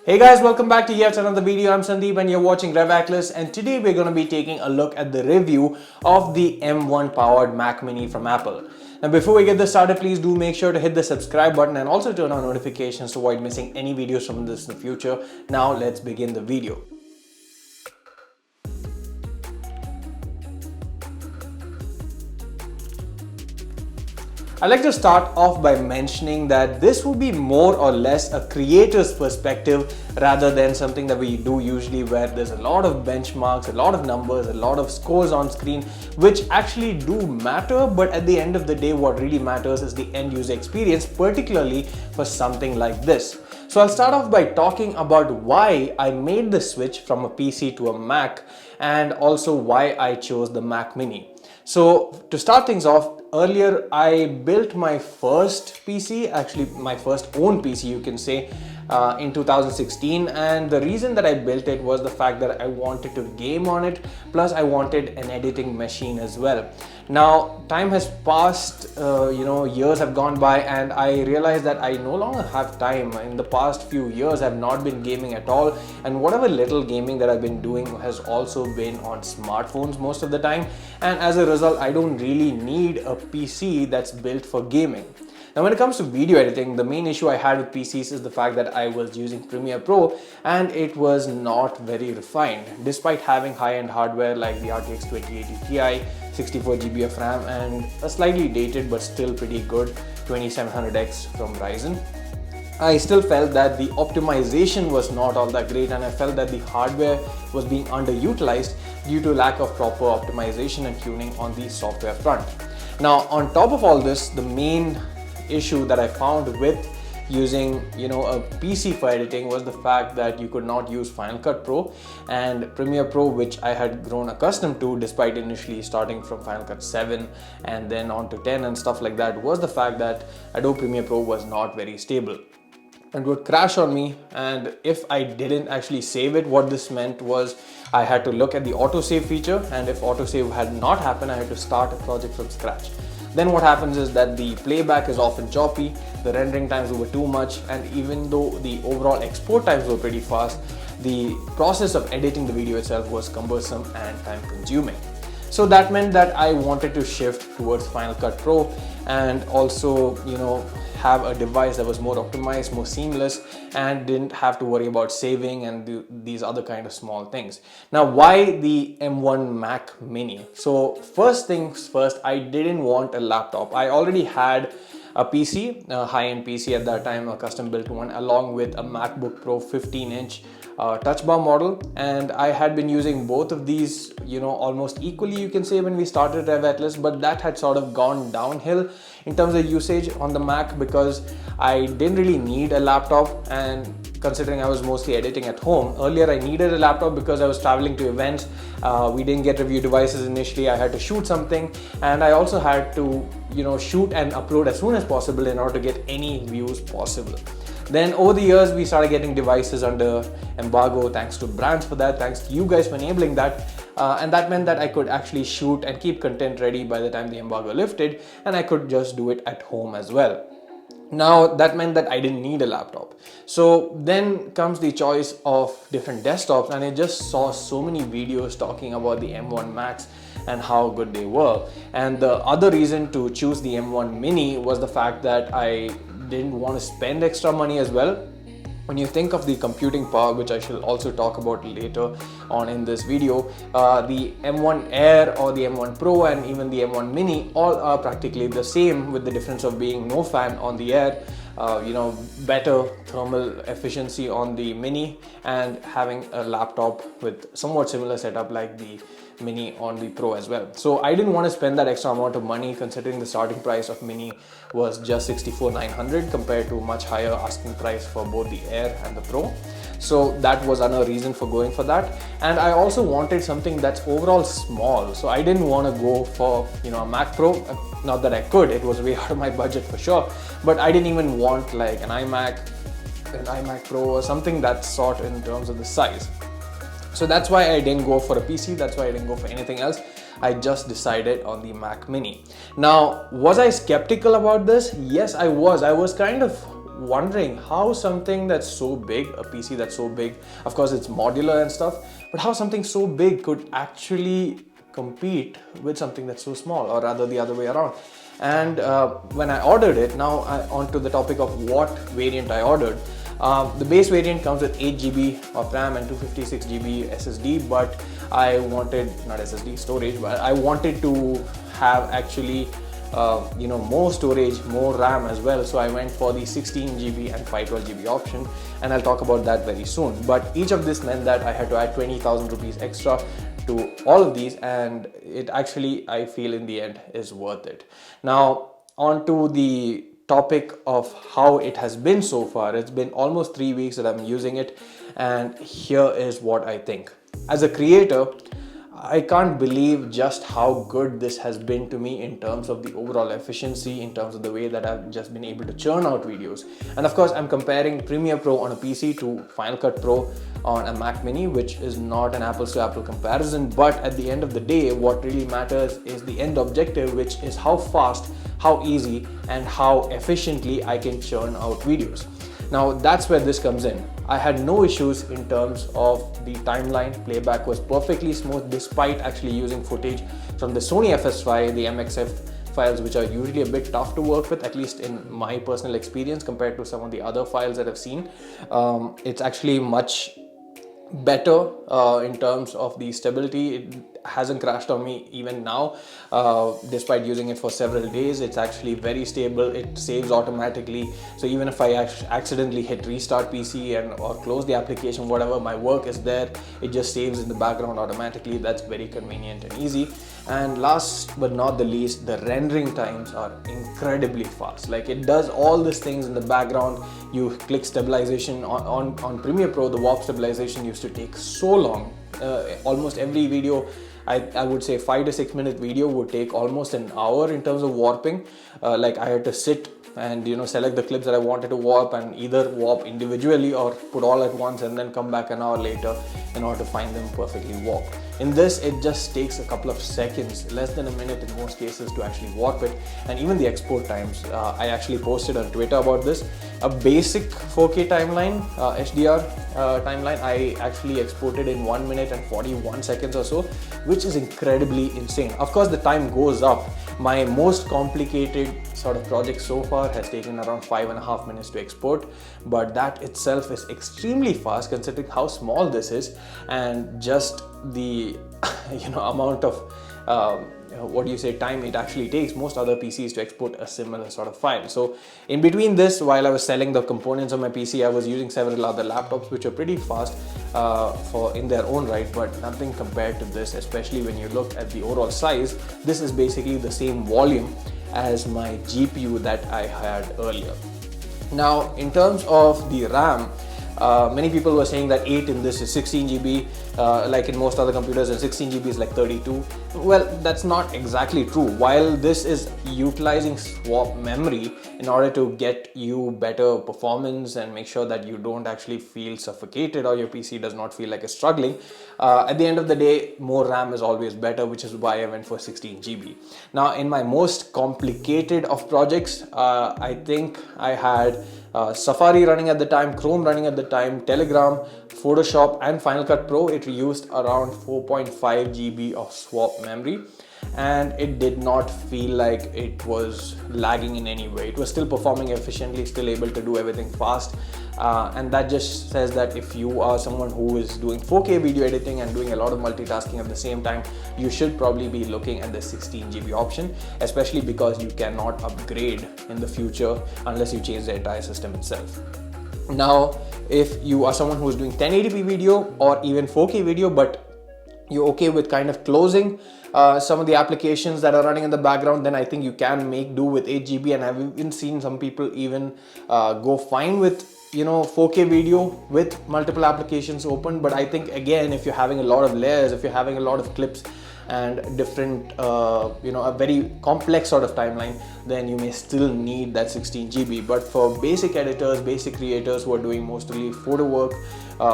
Hey guys, welcome back to yet another video. I'm Sandeep and you're watching RevAtlas, and today we're going to be taking a look at the review of the M1 powered Mac Mini from Apple. Now before we get this started, please do make sure to hit the subscribe button and also turn on notifications to avoid missing any videos from this in the future. Now let's begin the video. I'd like to start off by mentioning that this will be more or less a creator's perspective rather than something that we do usually, where there's a lot of benchmarks, a lot of numbers, a lot of scores on screen, which actually do matter, but at the end of the day, what really matters is the end user experience, particularly for something like this. So I'll start off by talking about why I made the switch from a PC to a Mac, and also why I chose the Mac Mini. So to start things off, earlier I built my first PC, actually my first own PC you can say, in 2016, and the reason that I built it was the fact that I wanted to game on it, plus I wanted an editing machine as well. Now time has passed, years have gone by, and I realized that I no longer have time. In the past few years I've not been gaming at all, and whatever little gaming that I've been doing has also been on smartphones most of the time, and as a result I don't really need a PC that's built for gaming. Now when it comes to video editing, the main issue I had with PCs is the fact that I was using Premiere Pro and it was not very refined. Despite having high-end hardware like the RTX 2080 Ti, 64GB of RAM, and a slightly dated but still pretty good 2700X from Ryzen, I still felt that the optimization was not all that great, and I felt that the hardware was being underutilized due to lack of proper optimization and tuning on the software front. Now on top of all this, the main issue that I found with using a PC for editing was the fact that you could not use Final Cut Pro and Premiere Pro, which I had grown accustomed to despite initially starting from Final Cut 7 and then on to 10 and stuff like that, was the fact that Adobe Premiere Pro was not very stable. It would crash on me, and if I didn't actually save it, what this meant was I had to look at the autosave feature, and if autosave had not happened, I had to start a project from scratch. Then what happens is that the playback is often choppy, the rendering times were too much, and even though the overall export times were pretty fast, the process of editing the video itself was cumbersome and time consuming. So that meant that I wanted to shift towards Final Cut Pro and also, have a device that was more optimized, more seamless, and didn't have to worry about saving and these other kind of small things. Now, why the M1 Mac Mini? So first things first, I didn't want a laptop. I already had a PC, a high-end PC at that time, a custom built one, along with a MacBook Pro 15-inch touch bar model, and I had been using both of these almost equally, you can say, when we started RevAtlas, but that had sort of gone downhill in terms of usage on the Mac because I didn't really need a laptop, and considering I was mostly editing at home. Earlier I needed a laptop because I was traveling to events, we didn't get review devices initially, I had to shoot something, and I also had to shoot and upload as soon as possible in order to get any views possible. Then over the years we started getting devices under embargo, thanks to brands for that, thanks to you guys for enabling that, and that meant that I could actually shoot and keep content ready by the time the embargo lifted, and I could just do it at home as well. Now that meant that I didn't need a laptop. So then comes the choice of different desktops, and I just saw so many videos talking about the M1 Max and how good they were. And the other reason to choose the M1 Mini was the fact that I didn't want to spend extra money as well. When you think of the computing power, which I shall also talk about later on in this video, the M1 Air or the M1 Pro and even the M1 Mini all are practically the same, with the difference of being no fan on the Air, better thermal efficiency on the Mini, and having a laptop with somewhat similar setup like the Mini on the Pro as well. So I didn't want to spend that extra amount of money, considering the starting price of Mini was just 64,900 compared to much higher asking price for both the Air and the Pro. So that was another reason for going for that. And I also wanted something that's overall small. So I didn't want to go for a Mac Pro. Not that I could, it was way out of my budget for sure. But I didn't even want like an iMac Pro or something that sort in terms of the size. So that's why I didn't go for a PC, that's why I didn't go for anything else. I just decided on the Mac Mini. Now, was I skeptical about this? Yes, I was. I was kind of wondering how something that's so big, a PC that's so big, of course it's modular and stuff, but how something so big could actually compete with something that's so small, or rather the other way around. And when I ordered it, now on to the topic of what variant I ordered. The base variant comes with 8GB of RAM and 256GB SSD, but I wanted, not SSD, storage, but I wanted to have actually more storage, more RAM as well. So I went for the 16GB and 512GB option, and I'll talk about that very soon. But each of this meant that I had to add 20,000 rupees extra to all of these, and it actually, I feel in the end, is worth it. Now on to the topic of how it has been so far. It's been almost 3 weeks that I'm using it, and here is what I think. As a creator, I can't believe just how good this has been to me in terms of the overall efficiency, in terms of the way that I've just been able to churn out videos. And of course, I'm comparing Premiere Pro on a PC to Final Cut Pro on a Mac Mini, which is not an apples to apple comparison. But at the end of the day, what really matters is the end objective, which is how fast, how easy, and how efficiently I can churn out videos. Now that's where this comes in. I had no issues in terms of the timeline. Playback was perfectly smooth despite actually using footage from the Sony FS5, the MXF files, which are usually a bit tough to work with, at least in my personal experience compared to some of the other files that I've seen. It's actually much better in terms of the stability. It hasn't crashed on me even now, despite using it for several days. It's actually very stable. It saves automatically, so even if I accidentally hit restart PC or close the application, whatever, my work is there, it just saves in the background automatically. That's very convenient and easy. And last but not the least, the rendering times are incredibly fast. Like, it does all these things in the background. You click stabilization on Premiere Pro, the warp stabilization used to take so long. Almost every video, I would say 5 to 6 minute video would take almost an hour in terms of warping. Like, I had to sit and select the clips that I wanted to warp, and either warp individually or put all at once and then come back an hour later in order to find them perfectly warped. In this, it just takes a couple of seconds, less than a minute in most cases, to actually warp it. And even the export times, I actually posted on Twitter about this. A basic 4K timeline, HDR timeline, I actually exported in 1 minute and 41 seconds or so, which is incredibly insane. Of course, the time goes up. My most complicated sort of project so far has taken around 5.5 minutes to export, but that itself is extremely fast considering how small this is, and just the amount of time it actually takes most other PCs to export a similar sort of file. So in between this, while I was selling the components of my PC, I was using several other laptops which are pretty fast in their own right, but nothing compared to this, especially when you look at the overall size. This is basically the same volume as my GPU that I had earlier. Now, in terms of the RAM, many people were saying that 8 in this is 16GB, like in most other computers, and 16GB is like 32. Well, that's not exactly true. While this is utilizing swap memory in order to get you better performance and make sure that you don't actually feel suffocated or your PC does not feel like it's struggling, at the end of the day, more RAM is always better, which is why I went for 16GB. Now, in my most complicated of projects, I think I had Safari running at the time, Chrome running at the time, Telegram, Photoshop, and Final Cut Pro. It used around 4.5GB of swap memory, and it did not feel like it was lagging in any way. It was still performing efficiently, still able to do everything fast, and that just says that if you are someone who is doing 4K video editing and doing a lot of multitasking at the same time, you should probably be looking at the 16GB option, especially because you cannot upgrade in the future unless you change the entire system itself. Now, if you are someone who is doing 1080p video or even 4K video, but you're okay with kind of closing some of the applications that are running in the background, then I think you can make do with 8GB. And I've even seen some people even go fine with 4K video with multiple applications open. But I think, again, if you're having a lot of layers, if you're having a lot of clips and different a very complex sort of timeline, then you may still need that 16GB. But for basic editors, basic creators who are doing mostly photo work,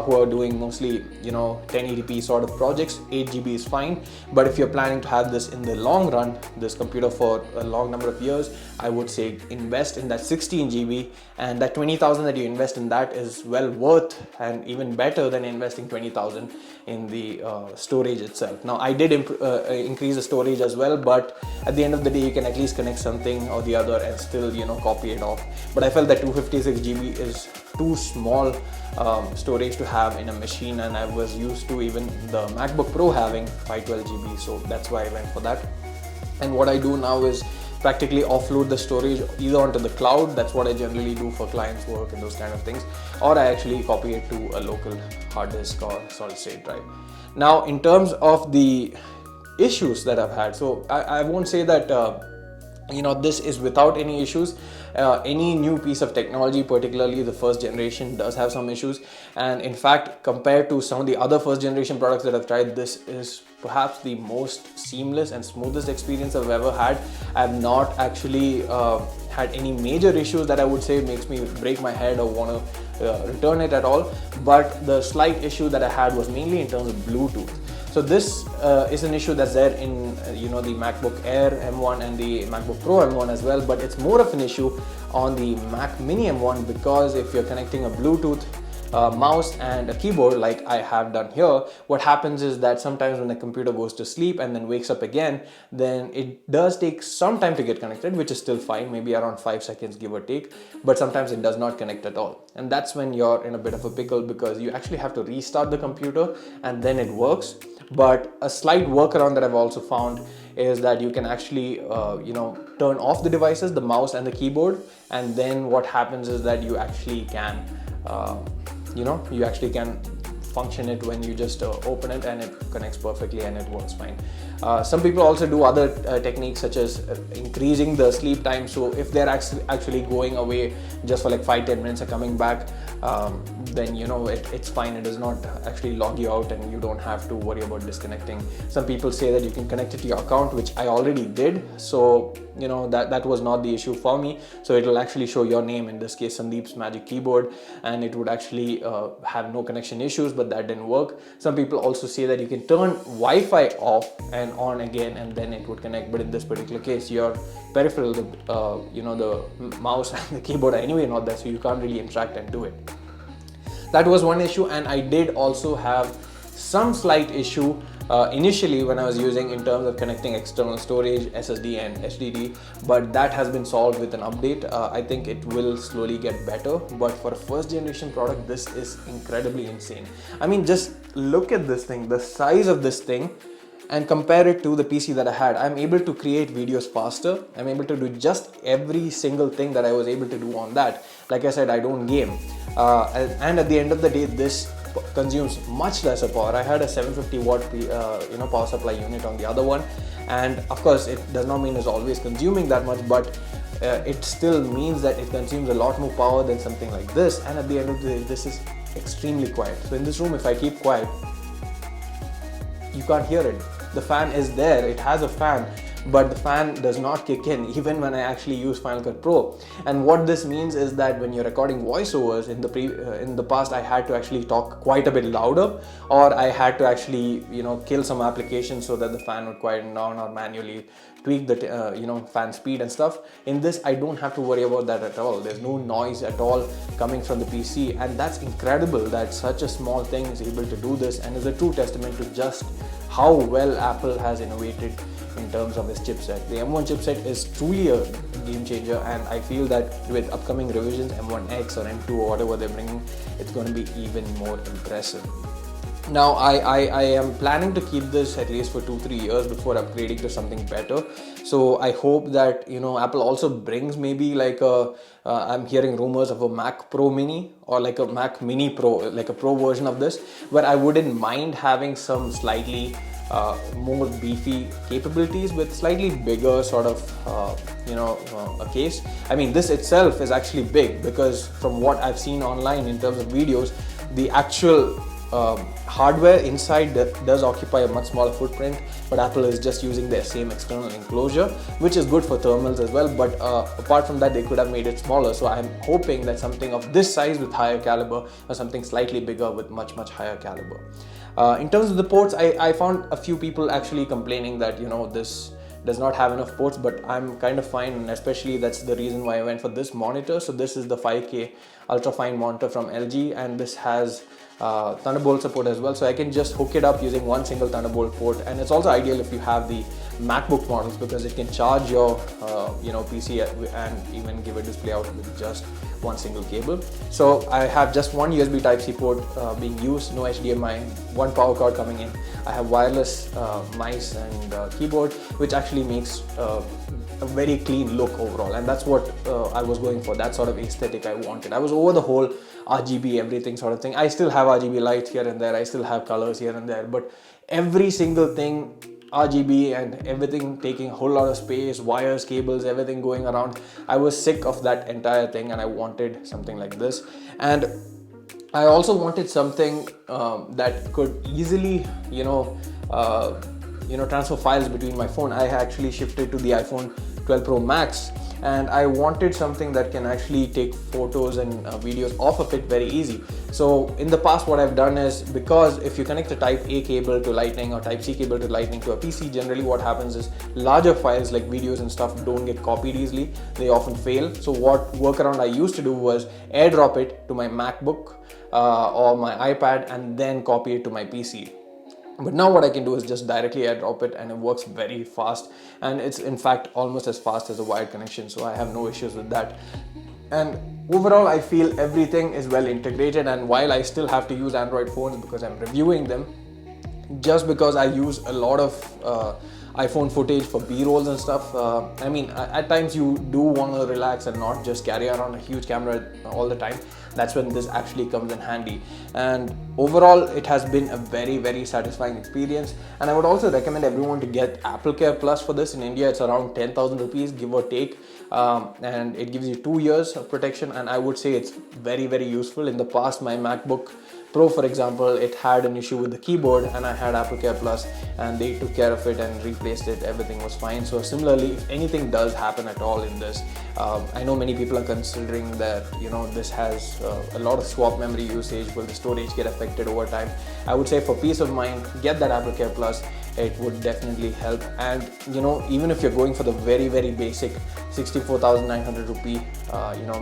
who are doing mostly 1080p sort of projects, 8 GB is fine. But if you're planning to have this in the long run, this computer for a long number of years, I would say invest in that 16 GB, and that 20,000 that you invest in that is well worth and even better than investing 20,000 in the storage itself. Now I did increase the storage as well, but at the end of the day you can at least connect something or the other and still copy it off. But I felt that 256 GB is too small storage to have in a machine, and I was used to even the MacBook Pro having 512 GB, so that's why I went for that. And what I do now is practically offload the storage either onto the cloud, that's what I generally do for clients work and those kind of things, or I actually copy it to a local hard disk or solid state drive. Now in terms of the issues that I've had, so I won't say that this is without any issues. Any new piece of technology, particularly the first generation, does have some issues, and in fact compared to some of the other first generation products that I've tried, this is perhaps the most seamless and smoothest experience I've ever had. I've not actually had any major issues that I would say makes me break my head or want to return it at all, but the slight issue that I had was mainly in terms of Bluetooth. So this is an issue that's there in the MacBook Air M1 and the MacBook Pro M1 as well, but it's more of an issue on the Mac Mini M1, because if you're connecting a Bluetooth mouse and a keyboard like I have done here, what happens is that sometimes when the computer goes to sleep and then wakes up again, then it does take some time to get connected, which is still fine, maybe around 5 seconds give or take, but sometimes it does not connect at all. And that's when you're in a bit of a pickle, because you actually have to restart the computer and then it works. But a slight workaround that I've also found is that you can actually turn off the devices, the mouse and the keyboard, and then what happens is that you actually can function it when you just open it, and it connects perfectly and it works fine. Some people also do other techniques such as increasing the sleep time. So if they're actually going away just for like 5-10 minutes and coming back, then it's fine. It does not actually log you out and you don't have to worry about disconnecting. Some people say that you can connect it to your account, which I already did, so that was not the issue for me. So it will actually show your name, in this case Sandeep's Magic Keyboard, and it would actually have no connection issues, but that didn't work. Some people also say that you can turn Wi-Fi off and on again and then it would connect, but in this particular case your peripheral, the mouse and the keyboard are anyway not there, so you can't really interact and do it. That was one issue. And I did also have some slight issue initially when I was using in terms of connecting external storage, SSD and HDD, but that has been solved with an update. I think it will slowly get better, but for a first generation product, this is incredibly insane. I mean, just look at this thing, the size of this thing, and compare it to the PC that I had. I'm able to create videos faster. I'm able to do just every single thing that I was able to do on that. Like I said, I don't game. And at the end of the day, this consumes much lesser power. I had a 750 watt power supply unit on the other one, and of course it does not mean it's always consuming that much, but it still means that it consumes a lot more power than something like this. And at the end of the day, this is extremely quiet. So in this room, if I keep quiet, you can't hear it. The fan is there, it has a fan, but the fan does not kick in even when I actually use Final Cut Pro. And what this means is that when you're recording voiceovers, in the past I had to actually talk quite a bit louder, or I had to actually kill some applications so that the fan would quieten down, or manually tweak the fan speed and stuff. In this, I don't have to worry about that at all. There's no noise at all coming from the PC, and that's incredible that such a small thing is able to do this, and is a true testament to just how well Apple has innovated in terms of its chipset. The M1 chipset is truly a game changer, and I feel that with upcoming revisions, M1X or M2 or whatever they're bringing, it's going to be even more impressive. Now I am planning to keep this at least for 2-3 years before upgrading to something better. So I hope that Apple also brings maybe like I'm hearing rumors of a Mac Pro Mini or like a Mac Mini Pro, like a Pro version of this, where I wouldn't mind having some slightly more beefy capabilities with slightly bigger sort of a case. I mean, this itself is actually big, because from what I've seen online in terms of videos, the actual hardware inside does occupy a much smaller footprint, but Apple is just using their same external enclosure, which is good for thermals as well. But apart from that, they could have made it smaller. So I'm hoping that something of this size with higher caliber, or something slightly bigger with much higher caliber. In terms of the ports, I found a few people actually complaining that, you know, this does not have enough ports, but I'm kind of fine, and especially that's the reason why I went for this monitor. So this is the 5K ultra fine monitor from LG, and this has Thunderbolt support as well, so I can just hook it up using one single Thunderbolt port. And it's also ideal if you have the MacBook models, because it can charge your PC and even give a display out with just one single cable. So I have just one USB Type-C port being used, no HDMI, one power cord coming in. I have wireless mice and keyboard, which actually makes a very clean look overall, and that's what I was going for, that sort of aesthetic I wanted. I was over the whole RGB everything sort of thing. I still have RGB lights here and there, I still have colors here and there, but every single thing RGB and everything taking a whole lot of space, wires, cables, everything going around. I was sick of that entire thing, and I wanted something like this. And I also wanted something that could easily, transfer files between my phone. I actually shifted to the iPhone 12 Pro Max, and I wanted something that can actually take photos and videos off of it very easy. So in the past, what I've done is, because if you connect a Type A cable to Lightning or Type C cable to Lightning to a PC, generally what happens is larger files like videos and stuff don't get copied easily. They often fail. So what workaround I used to do was airdrop it to my MacBook or my iPad and then copy it to my PC. But now what I can do is just directly airdrop it, and it works very fast, and it's in fact almost as fast as a wired connection, so I have no issues with that. And overall, I feel everything is well integrated, and while I still have to use Android phones because I'm reviewing them, just because I use a lot of iPhone footage for B-rolls and stuff. At times you do want to relax and not just carry around a huge camera all the time. That's when this actually comes in handy. And overall, it has been a very satisfying experience. And I would also recommend everyone to get Apple Care Plus for this. In India, it's around 10,000 rupees, give or take. And it gives you 2 years of protection. And I would say it's very useful. In the past, my MacBook Pro, for example, it had an issue with the keyboard, and I had Apple Care Plus, and they took care of it and replaced it. Everything was fine. So similarly, if anything does happen at all in this, I know many people are considering that, this has a lot of swap memory usage. Will the storage get affected over time? I would say, for peace of mind, get that Apple Care Plus. It would definitely help. And even if you're going for the very basic 64,900 rupee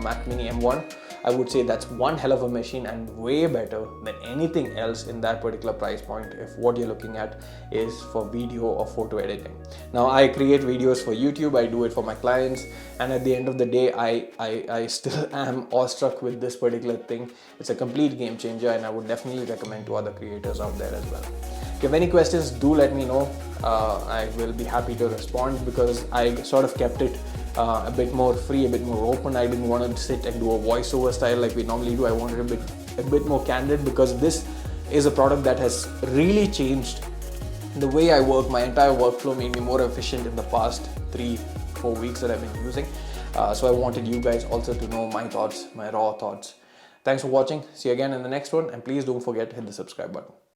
Mac Mini M1, I would say that's one hell of a machine, and way better than anything else in that particular price point if what you're looking at is for video or photo editing. Now, I create videos for YouTube, I do it for my clients, and at the end of the day, I still am awestruck with this particular thing. It's a complete game changer, and I would definitely recommend to other creators out there as well. If you have any questions, do let me know. I will be happy to respond, because I sort of kept it a bit more free, a bit more open. I didn't want to sit and do a voiceover style like we normally do. I wanted a bit more candid, because this is a product that has really changed the way I work. My entire workflow made me more efficient in the past 3-4 weeks that I've been using. So I wanted you guys also to know my thoughts, my raw thoughts. Thanks for watching. See you again in the next one, and please don't forget to hit the subscribe button.